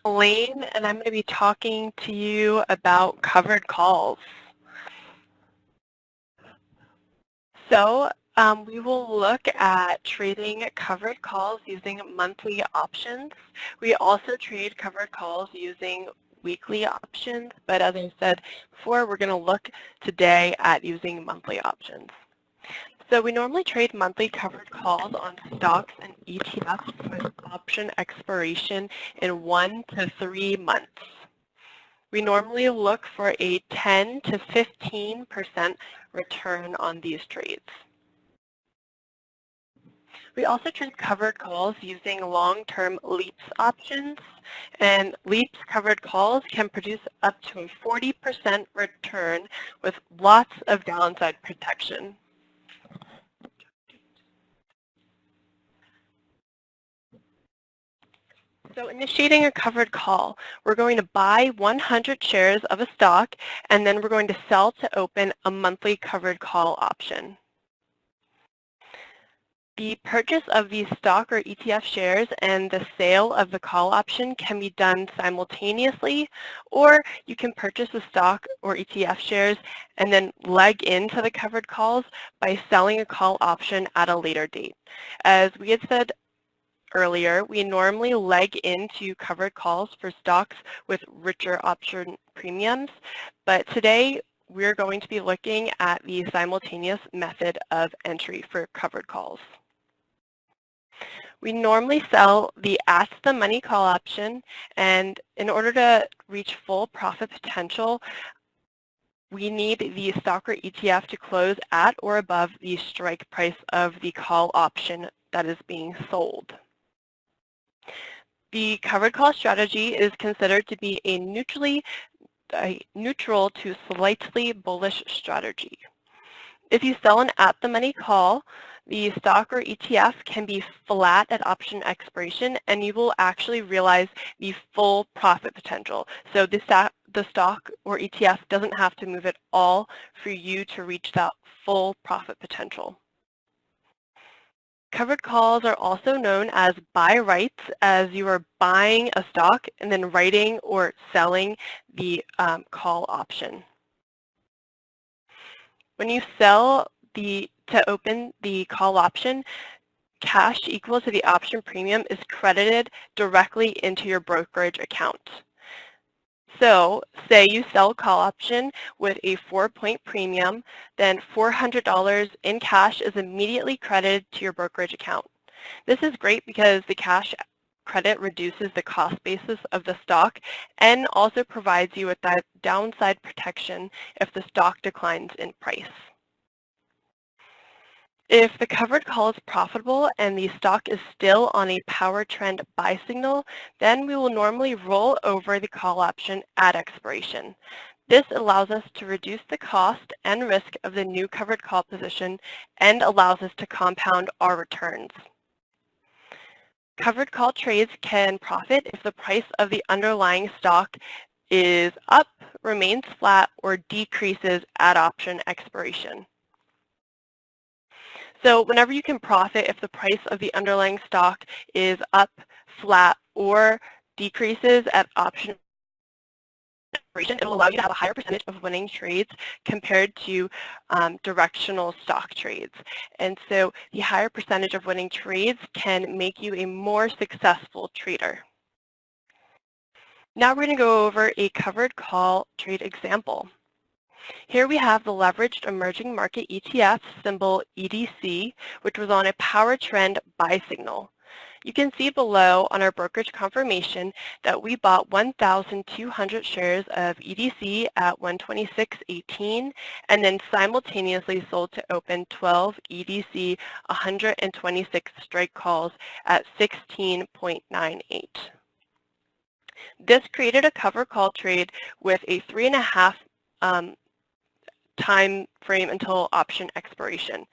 Elaine, and I'm going to be talking to you about covered calls. So we will look at trading covered calls using monthly options. We also trade covered calls using weekly options, but as I said before, we're going to look today at using monthly options. So we normally trade monthly covered calls on stocks and ETFs with option expiration in 1 to 3 months. We normally look for a 10 to 15% return on these trades. We also trade covered calls using long-term LEAPS options, and LEAPS covered calls can produce up to a 40% return with lots of downside protection. So initiating a covered call, we're going to buy 100 shares of a stock, and then we're going to sell to open a monthly covered call option. The purchase of the stock or ETF shares and the sale of the call option can be done simultaneously, or you can purchase the stock or ETF shares and then leg into the covered calls by selling a call option at a later date. As we had said earlier, we normally leg into covered calls for stocks with richer option premiums, but today we're going to be looking at the simultaneous method of entry for covered calls. We normally sell the at-the-money call option, and in order to reach full profit potential, we need the stock or ETF to close at or above the strike price of the call option that is being sold. The covered call strategy is considered to be a neutral to slightly bullish strategy. If you sell an at-the-money call, the stock or ETF can be flat at option expiration, and you will actually realize the full profit potential. So the stock or ETF doesn't have to move at all for you to reach that full profit potential. Covered calls are also known as buy writes, as you are buying a stock and then writing or selling the call option. When you sell to open the call option, cash equal to the option premium is credited directly into your brokerage account. So say you sell a call option with a 4-point premium, then $400 in cash is immediately credited to your brokerage account. This is great because the cash credit reduces the cost basis of the stock and also provides you with that downside protection if the stock declines in price. If the covered call is profitable and the stock is still on a power trend buy signal, then we will normally roll over the call option at expiration. This allows us to reduce the cost and risk of the new covered call position and allows us to compound our returns. Covered call trades can profit if the price of the underlying stock is up, remains flat, or decreases at option expiration. So whenever you can profit if the price of the underlying stock is up, flat, or decreases at option expiration, it will allow you to have a higher percentage of winning trades compared to directional stock trades. And so the higher percentage of winning trades can make you a more successful trader. Now we're going to go over a covered call trade example. Here we have the leveraged emerging market ETF, symbol EDC, which was on a power trend buy signal. You can see below on our brokerage confirmation that we bought 1,200 shares of EDC at 126.18 and then simultaneously sold to open 12 EDC 126 strike calls at 16.98. This created a cover call trade with a 3.5 time frame until option expiration.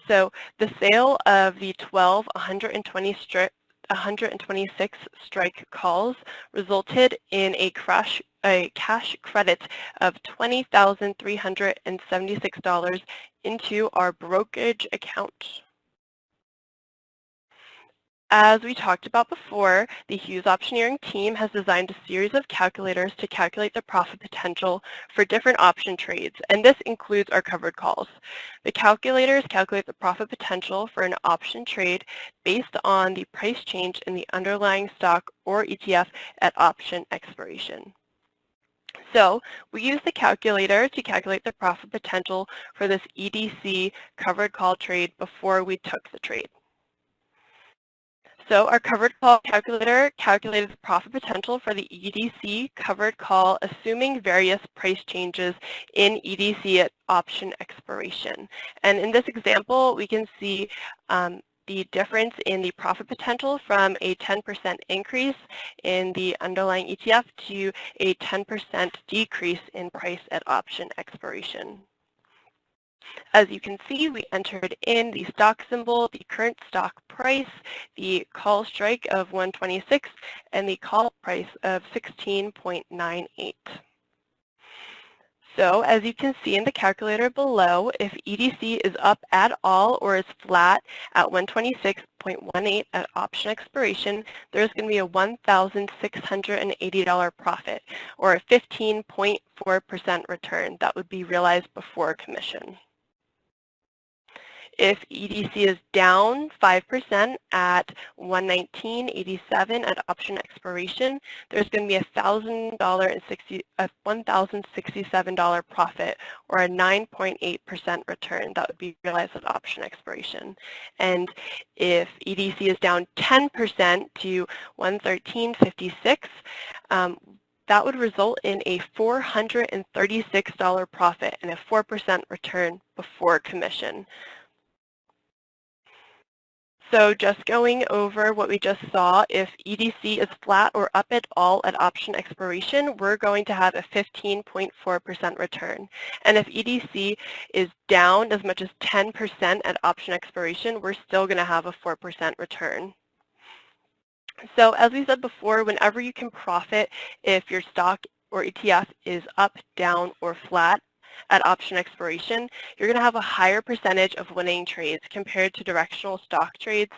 So the sale of the 12 126 strike calls resulted in a cash credit of $20,376 into our brokerage account. As we talked about before, the Hughes optioneering team has designed a series of calculators to calculate the profit potential for different option trades, and this includes our covered calls. The calculators calculate the profit potential for an option trade based on the price change in the underlying stock or ETF at option expiration. So we use the calculator to calculate the profit potential for this EDC covered call trade before we took the trade. So our covered call calculator calculated the profit potential for the EDC covered call assuming various price changes in EDC at option expiration. And in this example, we can see the difference in the profit potential from a 10% increase in the underlying ETF to a 10% decrease in price at option expiration. As you can see, we entered in the stock symbol, the current stock price, the call strike of 126, and the call price of 16.98. So as you can see in the calculator below, if EDC is up at all or is flat at 126.18 at option expiration, there's going to be a $1,680 profit, or a 15.4% return that would be realized before commission. If EDC is down 5% at 119.87 at option expiration, there's going to be a $1,067 profit, or a 9.8% return that would be realized at option expiration. And if EDC is down 10% to 113.56, that would result in a $436 profit and a 4% return before commission. So just going over what we just saw, if EDC is flat or up at all at option expiration, we're going to have a 15.4% return. And if EDC is down as much as 10% at option expiration, we're still going to have a 4% return. So as we said before, whenever you can profit if your stock or ETF is up, down, or flat at option expiration, you're going to have a higher percentage of winning trades compared to directional stock trades,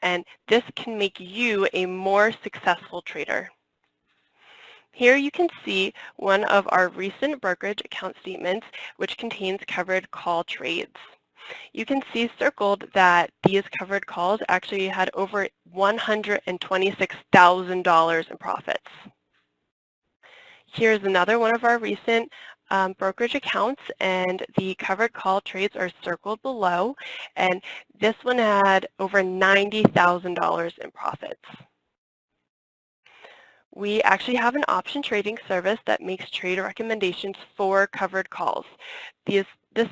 and this can make you a more successful trader. Here you can see one of our recent brokerage account statements, which contains covered call trades. You can see circled that these covered calls actually had over $126,000 in profits. Here's another one of our recent brokerage accounts, and the covered call trades are circled below, and this one had over $90,000 in profits. We actually have an option trading service that makes trade recommendations for covered calls. This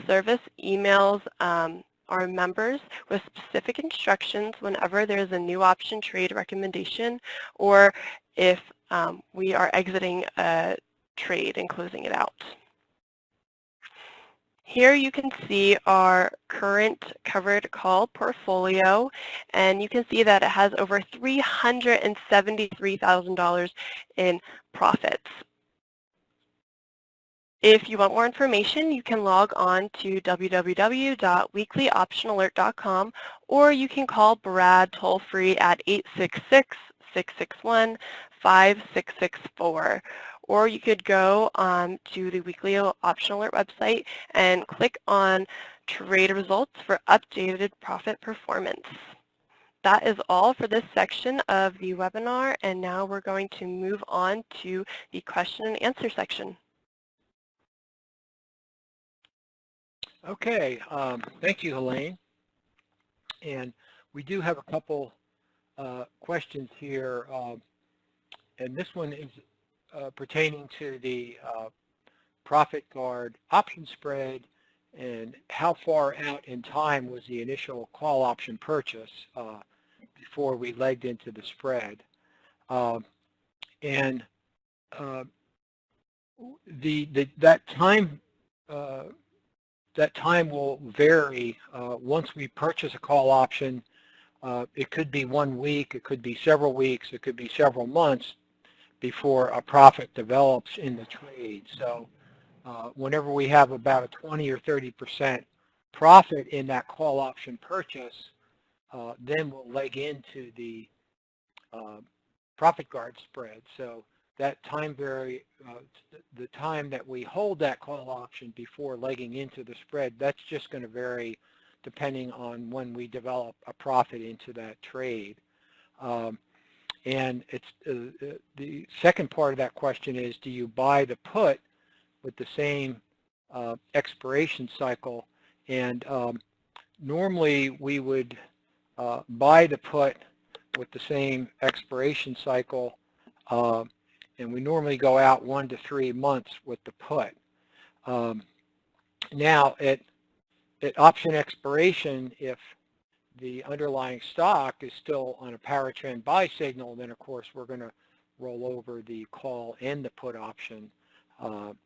service emails our members with specific instructions whenever there's a new option trade recommendation, or if we are exiting a trade and closing it out. Here you can see our current covered call portfolio, and you can see that it has over $373,000 in profits. If you want more information, you can log on to www.weeklyoptionalert.com, or you can call Brad toll-free at 866-661-5664. Or you could go to the Weekly Option Alert website and click on Trade Results for updated profit performance. That is all for this section of the webinar, and now we're going to move on to the question and answer section. Okay, thank you, Helene. And we do have a couple questions here, and this one is pertaining to the profit guard option spread, and how far out in time was the initial call option purchase before we legged into the spread. That time will vary. Once we purchase a call option, it could be 1 week, it could be several weeks, it could be several months before a profit develops in the trade. So whenever we have about a 20 or 30% profit in that call option purchase, then we'll leg into the profit guard spread. So that time the time that we hold that call option before legging into the spread, that's just going to vary depending on when we develop a profit into that trade. And it's the second part of that question is, do you buy the put with the same expiration cycle? And normally we would buy the put with the same expiration cycle, and we normally go out 1 to 3 months with the put. Now at option expiration, if the underlying stock is still on a power trend buy signal, then of course we're going to roll over the call and the put option on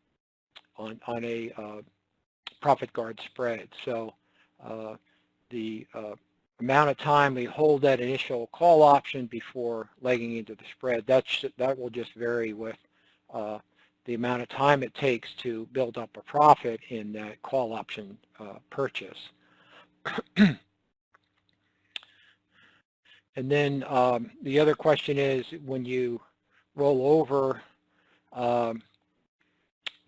a profit guard spread. So the amount of time we hold that initial call option before legging into the spread, that will just vary with the amount of time it takes to build up a profit in that call option purchase. And then the other question is, when you roll over,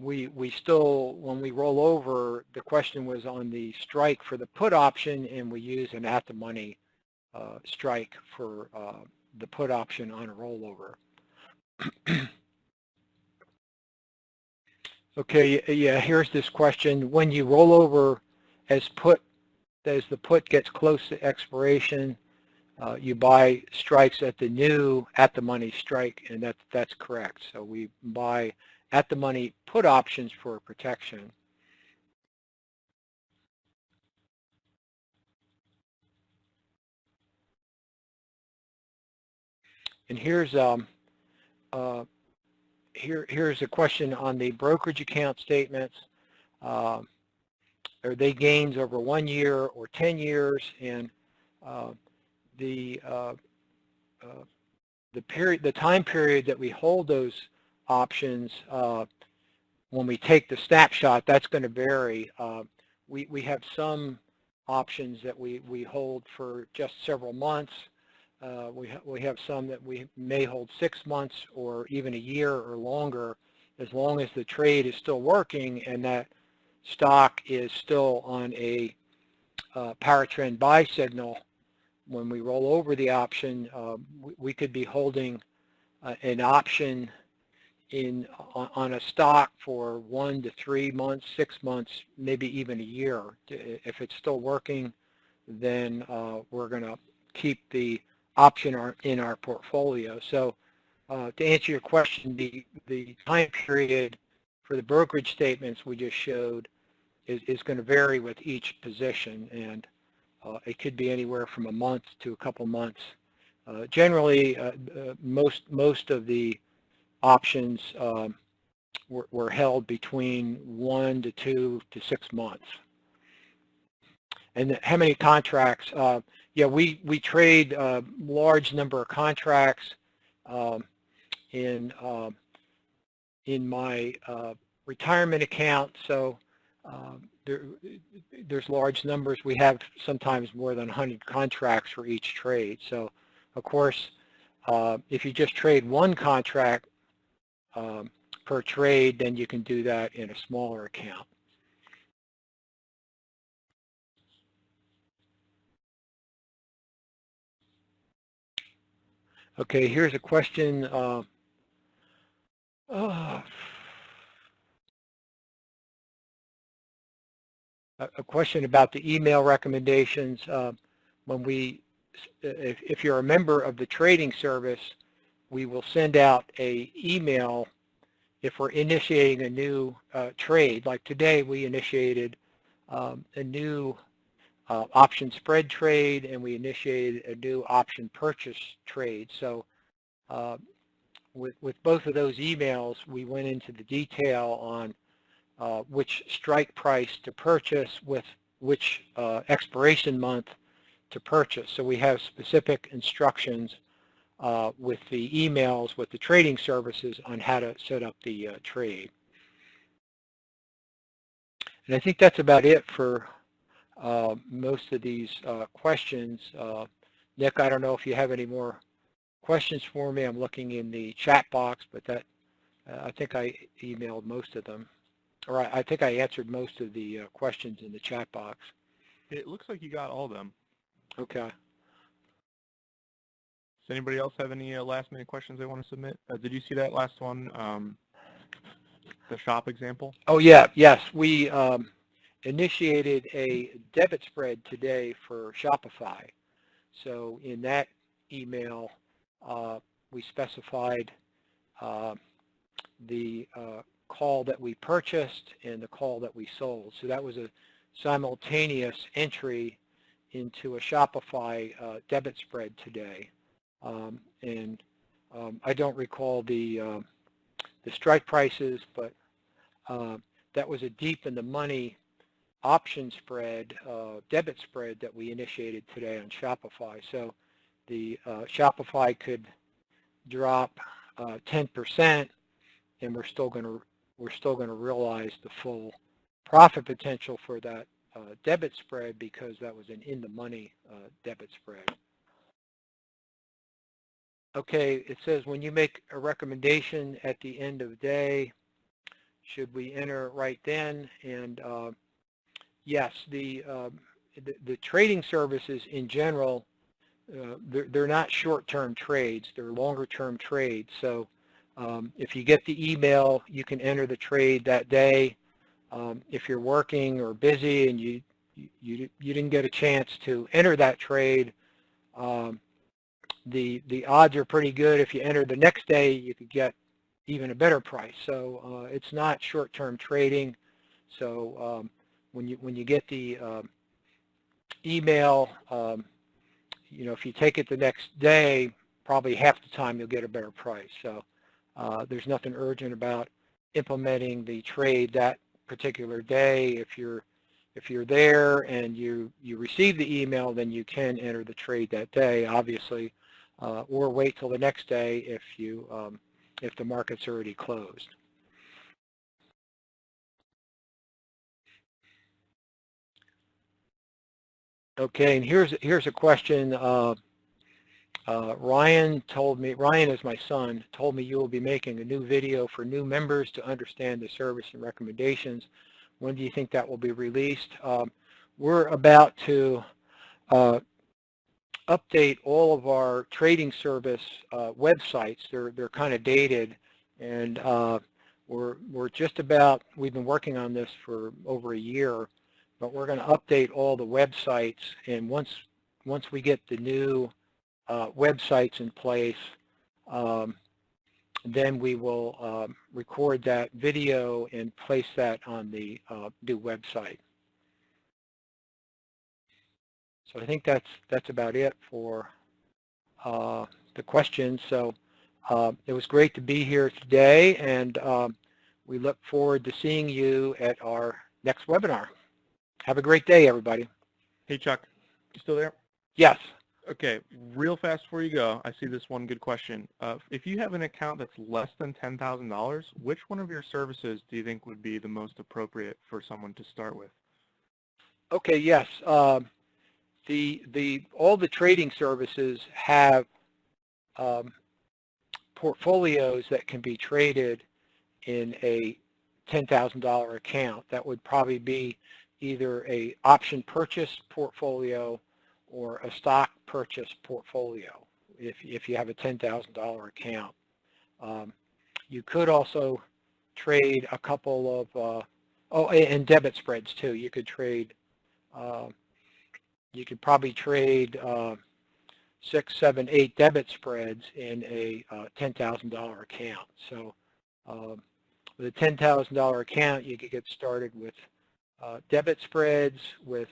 we still, when we roll over, the question was on the strike for the put option, and we use an at-the-money strike for the put option on a rollover. Okay, yeah, here's this question. When you roll over as the put gets close to expiration, you buy strikes at the new at-the-money strike, and that's correct. So we buy at-the-money put options for protection. And here's here's a question on the brokerage account statements. Are they gains over 1 year or 10 years? And the time period that we hold those options, when we take the snapshot, that's going to vary. We have some options that we hold for just several months. We have some that we may hold 6 months or even a year or longer, as long as the trade is still working and that stock is still on a power trend buy signal. When we roll over the option, we could be holding an option on a stock for 1 to 3 months, 6 months, maybe even a year. If it's still working, then we're going to keep the option in our portfolio. So to answer your question, the time period for the brokerage statements we just showed is going to vary with each position, and it could be anywhere from a month to a couple months. Generally, most of the options were held between 1 to 2 to 6 months. And how many contracts? Yeah, we trade a large number of contracts. In my retirement account, so there's large numbers. We have sometimes more than 100 contracts for each trade. So, of course, if you just trade one contract per trade, then you can do that in a smaller account. Okay, here's a question. A question about the email recommendations. If you're a member of the trading service, we will send out an email if we're initiating a new trade. Like today, we initiated a new option spread trade, and we initiated a new option purchase trade. So with both of those emails, we went into the detail on which strike price to purchase with which expiration month to purchase. So we have specific instructions with the emails with the trading services on how to set up the trade. And I think that's about it for most of these questions. Nick, I don't know if you have any more questions for me. I'm looking in the chat box, but that I think I emailed most of them, or I think I answered most of the questions in the chat box. It looks like you got all of them. Okay. Does anybody else have any last-minute questions they want to submit? Did you see that last one, the shop example? Oh, yeah, yes. We initiated a debit spread today for Shopify. So in that email, we specified the call that we purchased and the call that we sold. So that was a simultaneous entry into a Shopify debit spread today. I don't recall the strike prices, but that was a deep in the money option spread, debit spread that we initiated today on Shopify. So the Shopify could drop 10%, and we're still going to realize the full profit potential for that debit spread because that was an in the money debit spread. Okay, it says when you make a recommendation at the end of the day, should we enter right then? And yes, the trading services in general, they're not short-term trades, they're longer-term trades. So if you get the email, you can enter the trade that day. If you're working or busy and you didn't get a chance to enter that trade, the odds are pretty good. If you enter the next day, you could get even a better price. So it's not short-term trading. So when you get the email, if you take it the next day, probably half the time you'll get a better price. So there's nothing urgent about implementing the trade that particular day. If you're there and you receive the email, then you can enter the trade that day, obviously, or wait till the next day if the market's already closed. Okay, and here's a question. Ryan is my son, told me you will be making a new video for new members to understand the service and recommendations. When do you think that will be released? We're about to update all of our trading service websites. They're kind of dated, and we're just about, we've been working on this for over a year, but we're going to update all the websites, and once we get the new websites in place, then we will record that video and place that on the new website. So I think that's about it for the questions. So it was great to be here today, and we look forward to seeing you at our next webinar. Have a great day, everybody. Hey, Chuck, you still there? Yes. Okay, real fast before you go, I see this one good question. If you have an account that's less than $10,000, which one of your services do you think would be the most appropriate for someone to start with? Okay, yes. All the trading services have portfolios that can be traded in a $10,000 account. That would probably be either a option purchase portfolio or a stock purchase portfolio if you have a $10,000 account. You could also trade a couple of, and debit spreads too. You could trade, you could probably trade 6, 7, 8 debit spreads in a $10,000 account. So with a $10,000 account, you could get started with debit spreads, with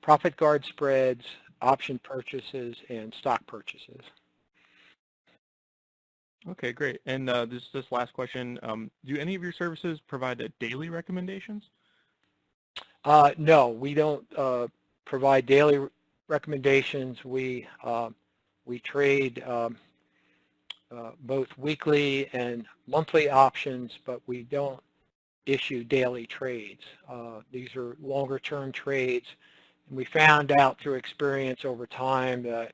profit guard spreads, option purchases, and stock purchases. Okay, great. And this last question, do any of your services provide daily recommendations? No, we don't provide daily recommendations. We trade both weekly and monthly options, but we don't issue daily trades. These are longer term trades, and we found out through experience over time that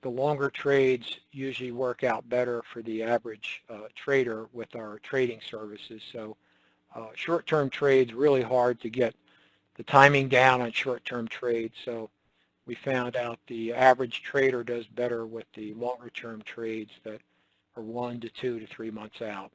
the longer trades usually work out better for the average trader with our trading services. So short-term trades, really hard to get the timing down on short-term trades. So we found out the average trader does better with the longer-term trades that are 1 to 2 to 3 months out.